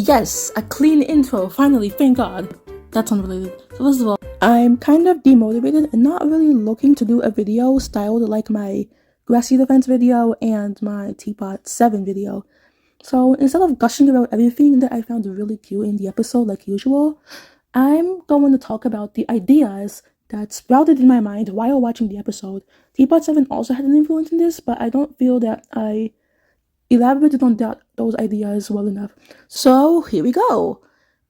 Yes, a clean intro, finally, thank God. That's unrelated. So first of all, I'm kind of demotivated and not really looking to do a video styled like my grassy defense video and my TPOT 7 video. So instead of gushing about everything that I found really cute in the episode like usual, I'm going to talk about the ideas that sprouted in my mind while watching the episode. TPOT 7 also had an influence in this, but I don't feel that I elaborated on those ideas well enough. So here we go.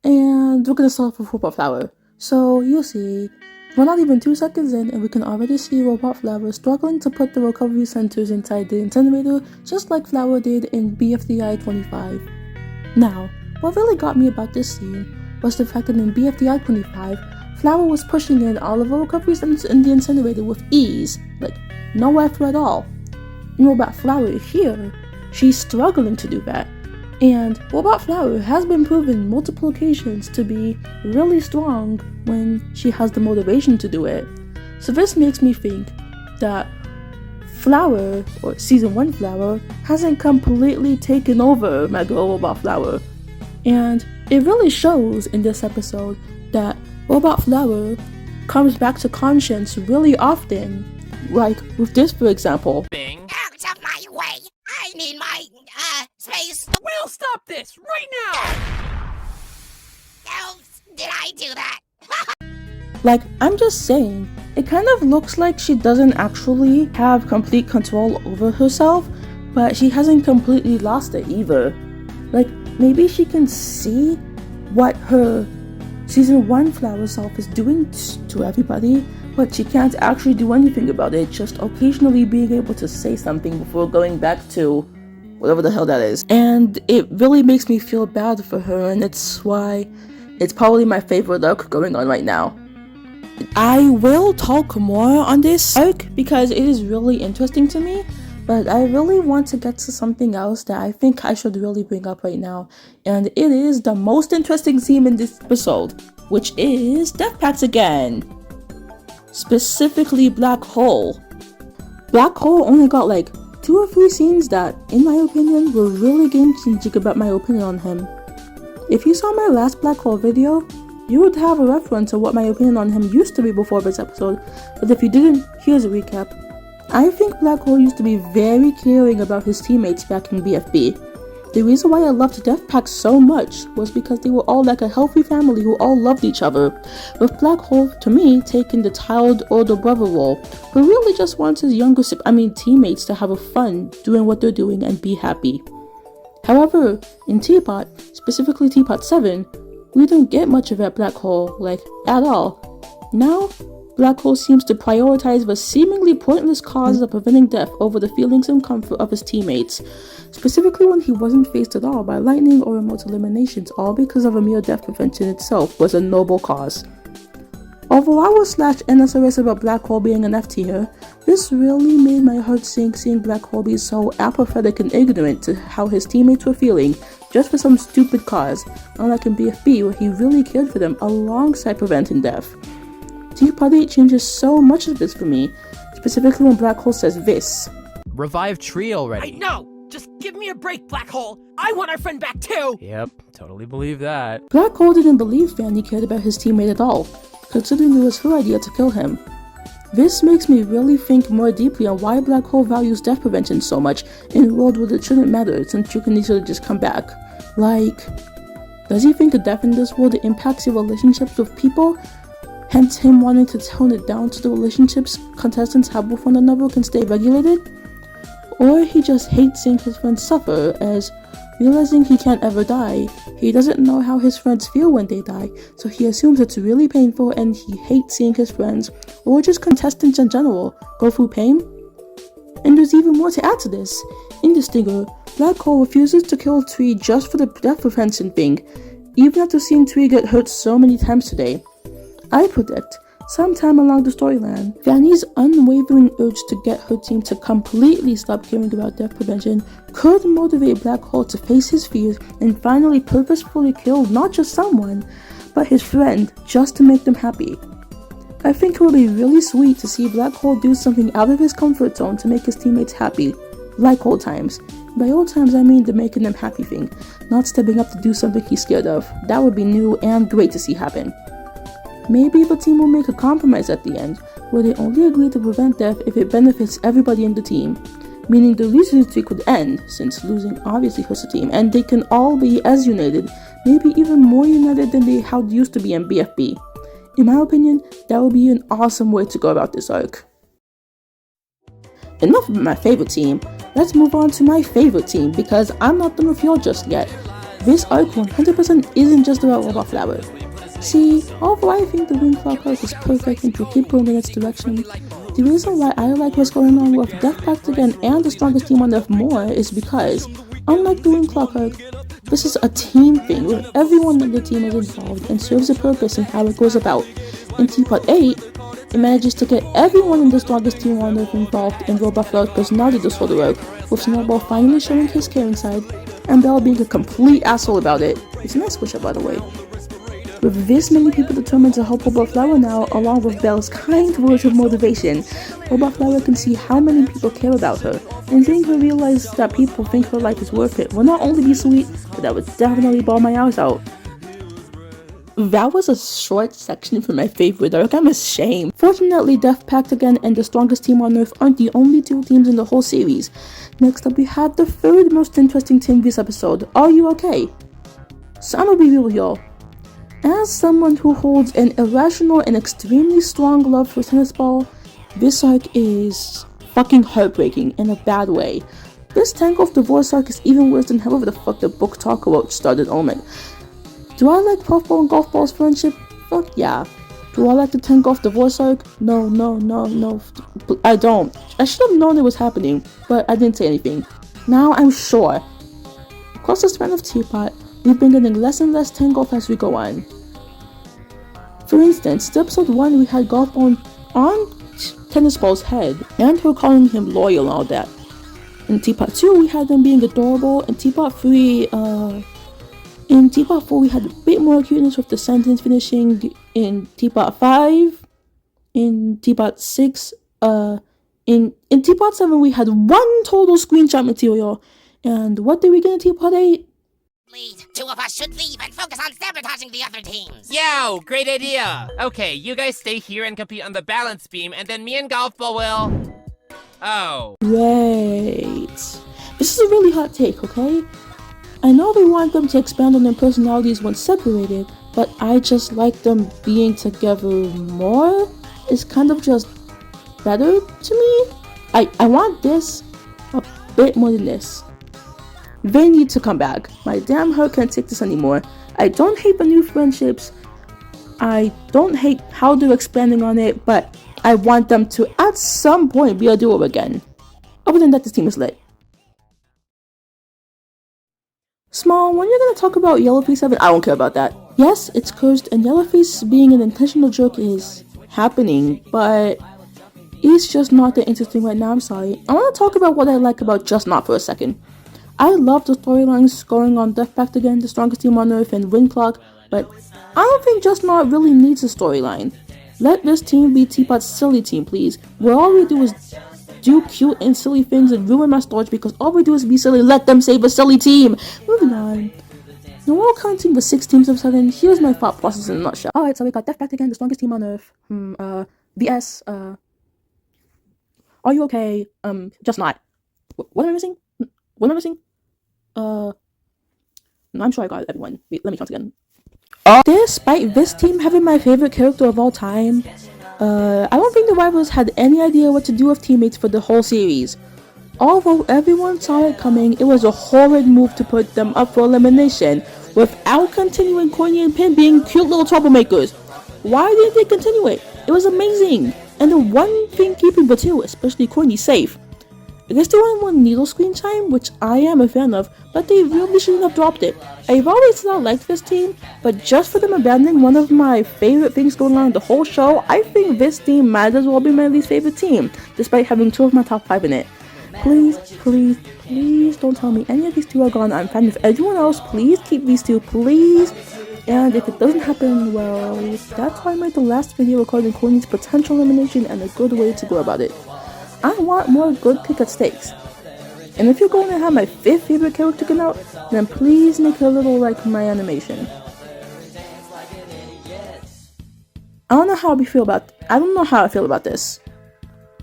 And we're going to start with Robot Flower. So you'll see, we're not even 2 seconds in and we can already see Robot Flower struggling to put the recovery centers inside the incinerator, just like Flower did in bfdi 25. Now, what really got me about this scene was the fact that in bfdi 25, Flower was pushing in all of her recovery centers in the incinerator with ease, like no effort at all. And Robot Flower here, she's struggling to do that. And Robot Flower has been proven multiple occasions to be really strong when she has the motivation to do it. So this makes me think that Flower, or Season 1 Flower, hasn't completely taken over my girl Robot Flower. And it really shows in this episode that Robot Flower comes back to conscience really often. Like with this, for example. Bing. Out of my way! I need my, space! We'll stop this right now! Oh, did I do that? Like, I'm just saying, it kind of looks like she doesn't actually have complete control over herself, but she hasn't completely lost it either. Like, maybe she can see what her Season 1 Flower self is doing to everybody, but she can't actually do anything about it, just occasionally being able to say something before going back to whatever the hell that is. And it really makes me feel bad for her, and it's why it's probably my favorite arc going on right now. I will talk more on this arc because it is really interesting to me, but I really want to get to something else that I think I should really bring up right now, and it is the most interesting theme in this episode, which is Death Pacts again. Specifically Black Hole. Black Hole only got like 2 or 3 scenes that, in my opinion, were really game-changing about my opinion on him. If you saw my last Black Hole video, you would have a reference of what my opinion on him used to be before this episode, but if you didn't, here's a recap. I think Black Hole used to be very caring about his teammates back in BFB. The reason why I loved Death Pact so much was because they were all like a healthy family who all loved each other, with Black Hole, to me, taking the child or the brother role, who really just wants his teammates to have fun doing what they're doing and be happy. However, in TPOT, specifically TPOT 7, we don't get much of that Black Hole, like, at all. Now, Black Hole seems to prioritize the seemingly pointless cause of preventing death over the feelings and comfort of his teammates, specifically when he wasn't faced at all by lightning or remote eliminations, all because of a mere death prevention itself was a noble cause. Although I was /NSRS about Black Hole being an F tier, this really made my heart sink seeing Black Hole be so apathetic and ignorant to how his teammates were feeling just for some stupid cause, unlike in BFB where he really cared for them alongside preventing death. TPOT 8 changes so much of this for me, specifically when Black Hole says this. Revive Tree already. I know! Just give me a break, Black Hole! I want our friend back too! Yep, totally believe that. Black Hole didn't believe Fanny cared about his teammate at all, considering it was her idea to kill him. This makes me really think more deeply on why Black Hole values death prevention so much in a world where it shouldn't matter since you can easily just come back. Like, does he think a death in this world impacts your relationships with people? Hence him wanting to tone it down so the relationships contestants have with one another can stay regulated? Or he just hates seeing his friends suffer, as realizing he can't ever die, he doesn't know how his friends feel when they die, so he assumes it's really painful and he hates seeing his friends, or just contestants in general, go through pain? And there's even more to add to this. In the stinger, Black Hole refuses to kill Tree just for the death prevention thing, even after seeing Tree get hurt so many times today. I predict, sometime along the storyline, Fanny's unwavering urge to get her team to completely stop caring about death prevention could motivate Black Hole to face his fears and finally purposefully kill not just someone, but his friend, just to make them happy. I think it would be really sweet to see Black Hole do something out of his comfort zone to make his teammates happy, like old times, By old times, I mean the making them happy thing, not stepping up to do something he's scared of. That would be new and great to see happen. Maybe the team will make a compromise at the end, where they only agree to prevent death if it benefits everybody in the team, meaning the losing streak would end, since losing obviously hurts the team, and they can all be as united, maybe even more united than they how they used to be in BFB. In my opinion, that would be an awesome way to go about this arc. Enough of my favorite team, let's move on to my favorite team, because I'm not done with y'all just yet. This arc 100% isn't just about Robot Flower. See, although I think the Wind Clock arc is perfect and will keep going in its direction, the reason why I like what's going on with Death Pact again and the strongest team on Earth more is because, unlike the Wind Clock arc, this is a team thing where everyone in the team is involved and serves a purpose in how it goes about. In TPOT 8, it manages to get everyone in the strongest team on Earth involved in Robot Flower's personality disorder arc, with Snowball finally showing his caring side, and Belle being a complete asshole about it. It's a nice push-up, by the way. With this many people determined to help Robot Flower now, along with Belle's kind words of motivation, Robot Flower can see how many people care about her, and seeing her realize that people think her life is worth it will not only be sweet, but that would definitely bawl my eyes out. That was a short section from my favorite arc, I'm ashamed. Fortunately, Death Pact again and the strongest team on Earth aren't the only two teams in the whole series. Next up we had the third most interesting team this episode, Are You Okay? So I'm gonna be real with y'all. As someone who holds an irrational and extremely strong love for tennis ball, this arc is fucking heartbreaking in a bad way. This Tengolf divorce arc is even worse than however the fuck the book talk about started. Oh my. Do I like Puffball and Golf Ball's friendship? Fuck yeah. Do I like the Tengolf divorce arc? No, I don't. I should have known it was happening, but I didn't say anything. Now I'm sure. Across the span of Teapot, we've been getting less and less Tengolf as we go on. For instance, in episode 1 we had Golf Ball on Tennis Ball's head, and her calling him loyal and all that. In Teapot 2 we had them being adorable, in Teapot 3, in Teapot 4 we had a bit more cuteness with the sentence finishing, in Teapot 5, in Teapot 6, in Teapot 7 we had one total screenshot material, and what did we get in Teapot 8? Two of us should leave and focus on sabotaging the other teams. Yo, great idea. Okay, you guys stay here and compete on the balance beam, and then me and Golf Ball will... Oh. Wait. This is a really hot take, okay? I know we want them to expand on their personalities once separated, but I just like them being together more. It's kind of just better to me. I want this a bit more than this. They need to come back. My damn heart can't take this anymore. I don't hate the new friendships. I don't hate how they're expanding on it, but I want them to at some point be a duo again. Other than that, this team is lit. Small, when you're gonna talk about Yellowface 7, I don't care about that. Yes, it's cursed, and Yellowface being an intentional jerk is happening, but it's just not that interesting right now, I'm sorry. I wanna talk about what I like about Just Not for a second. I love the storylines going on Death Pact again, the strongest team on Earth, and Wind Clock, but I don't think Just Not really needs a storyline. Let this team be Teapot's silly team, please, where all we do is do cute and silly things and ruin my storage because all we do is be silly. Let them save a silly team! Moving on. Now, while counting the 6 teams of 7, here's my thought process in a nutshell. Alright, so we got Death Pact again, the strongest team on Earth, VS, Are You Okay? Just Not. What am I missing? What am I missing? No, I'm sure I got everyone. Wait, let me count again. Despite this team having my favorite character of all time, I don't think the rivals had any idea what to do with teammates for the whole series. Although everyone saw it coming, it was a horrid move to put them up for elimination, without continuing Coiny and Pin being cute little troublemakers. Why didn't they continue it? It was amazing! And the one thing keeping the two, especially Coiny, safe. I guess they wanted more needle screen time, which I am a fan of, but they really shouldn't have dropped it. I've always not liked this team, but just for them abandoning one of my favorite things going on in the whole show, I think this team might as well be my least favorite team, despite having 2 of my top 5 in it. Please, please, please don't tell me any of these 2 are gone. I'm fine with everyone else. Please keep these 2, please. And if it doesn't happen, well, that's why I made the last video recording Coiny's potential elimination and a good way to go about it. I want more good pick at stakes. And if you're going to have my 5th favorite character come out, then please make her a little like my animation. I don't know how I feel about this,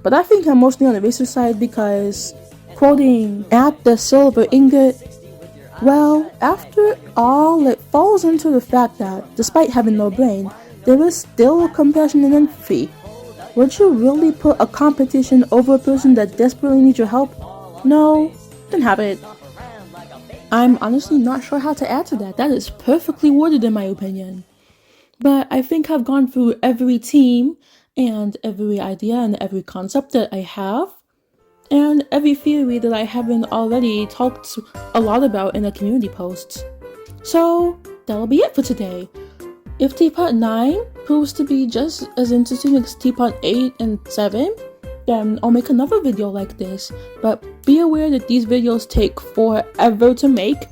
but I think I'm mostly on the racist side because quoting at the silver ingot, well, after all, it falls into the fact that despite having no brain, there is still compassion and empathy. Would you really put a competition over a person that desperately needs your help? No, then have it. I'm honestly not sure how to add to that. That is perfectly worded in my opinion. But I think I've gone through every team and every idea and every concept that I have, and every theory that I haven't already talked a lot about in the community posts. So that'll be it for today. If TPOT 9 proves to be just as interesting as TPOT 8 and 7, then I'll make another video like this. But be aware that these videos take forever to make,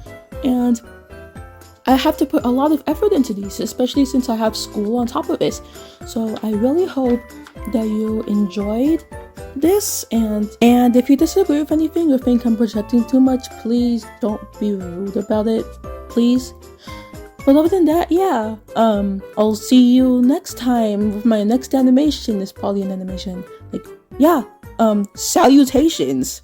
and I have to put a lot of effort into these, especially since I have school on top of this. So I really hope that you enjoyed this, and if you disagree with anything or think I'm projecting too much, please don't be rude about it, please. But other than that, yeah, I'll see you next time with my next animation. It's probably an animation. Like, yeah, salutations.